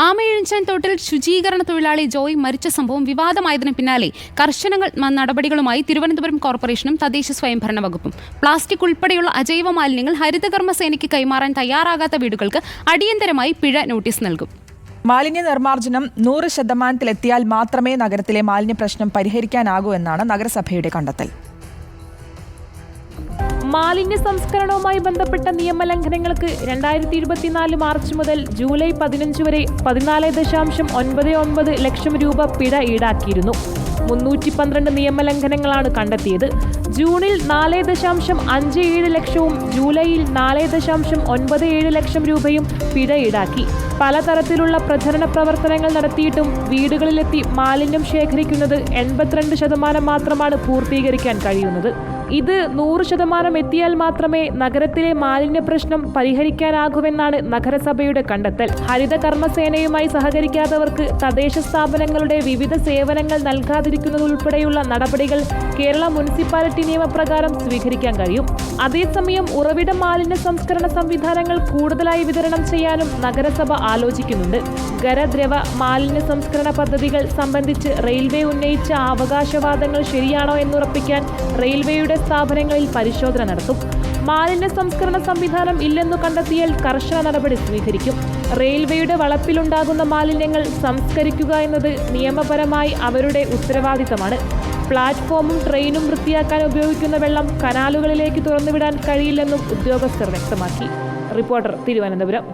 ആമയിഴഞ്ചാൻ തോട്ടിൽ ശുചീകരണ തൊഴിലാളി ജോയ് മരിച്ച സംഭവം വിവാദമായതിനു പിന്നാലെ കർശന നടപടികളുമായി തിരുവനന്തപുരം കോർപ്പറേഷനും തദ്ദേശ സ്വയംഭരണ വകുപ്പും പ്ലാസ്റ്റിക് ഉൾപ്പെടെയുള്ള അജൈവ മാലിന്യങ്ങൾ ഹരിതകർമ്മസേനയ്ക്ക് കൈമാറാൻ തയ്യാറാകാത്ത വീടുകൾക്ക് അടിയന്തരമായി പിഴ നോട്ടീസ് നൽകും. മാലിന്യ നിർമ്മാർജ്ജനം 100% മാത്രമേ നഗരത്തിലെ മാലിന്യ പ്രശ്നം പരിഹരിക്കാനാകൂ എന്നാണ് നഗരസഭയുടെ കണ്ടെത്തൽ. മാലിന്യ സംസ്കരണവുമായി ബന്ധപ്പെട്ട നിയമലംഘനങ്ങൾക്ക് 2024 മാർച്ച് മുതൽ ജൂലൈ 15 വരെ 14.99 ലക്ഷം രൂപ പിഴ ഈടാക്കിയിരുന്നു. 312 നിയമലംഘനങ്ങളാണ് കണ്ടെത്തിയത്. ജൂണിൽ 4.57 ലക്ഷവും ജൂലൈയിൽ 4.97 ലക്ഷം രൂപയും പിഴ ഈടാക്കി. പലതരത്തിലുള്ള പ്രചരണ പ്രവർത്തനങ്ങൾ നടത്തിയിട്ടും വീടുകളിലെത്തി മാലിന്യം ശേഖരിക്കുന്നത് 82% മാത്രമാണ് പൂർത്തീകരിക്കാൻ കഴിയുന്നത്. ഇത് 100% എത്തിയാൽ മാത്രമേ നഗരത്തിലെ മാലിന്യ പ്രശ്നം പരിഹരിക്കാനാകൂവെന്നാണ് നഗരസഭയുടെ കണ്ടെത്തൽ. ഹരിത കർമ്മസേനയുമായി സഹകരിക്കാത്തവർക്ക് തദ്ദേശ സ്ഥാപനങ്ങളുടെ വിവിധ സേവനങ്ങൾ നൽകാതിരിക്കുന്നതുൾപ്പെടെയുള്ള നടപടികൾ കേരള മുനിസിപ്പാലിറ്റി നിയമപ്രകാരം സ്വീകരിക്കാൻ കഴിയും. അതേസമയം ഉറവിട മാലിന്യ സംസ്കരണ സംവിധാനങ്ങൾ കൂടുതലായി വിതരണം ചെയ്യാനും നഗരസഭ ആലോചിക്കുന്നുണ്ട്. ഖരദ്രവ മാലിന്യ സംസ്കരണ പദ്ധതികൾ സംബന്ധിച്ച് റെയിൽവേ ഉന്നയിച്ച അവകാശവാദങ്ങൾ ശരിയാണോ എന്നുറപ്പിക്കാൻ റെയിൽവേയുടെ സ്ഥാപനങ്ങളിൽ പരിശോധന നടത്തും. മാലിന്യ സംസ്കരണ സംവിധാനം ഇല്ലെന്നു കണ്ടെത്തിയാൽ കർശന നടപടി സ്വീകരിക്കും. റെയിൽവേയുടെ വളപ്പിലുണ്ടാകുന്ന മാലിന്യങ്ങൾ സംസ്കരിക്കുക എന്നത് നിയമപരമായി അവരുടെ ഉത്തരവാദിത്തമാണ്. പ്ലാറ്റ്ഫോമും ട്രെയിനും വൃത്തിയാക്കാൻ ഉപയോഗിക്കുന്ന വെള്ളം കനാലുകളിലേക്ക് തുറന്നുവിടാൻ കഴിയില്ലെന്നും ഉദ്യോഗസ്ഥർ വ്യക്തമാക്കി. റിപ്പോർട്ടർ, തിരുവനന്തപുരം.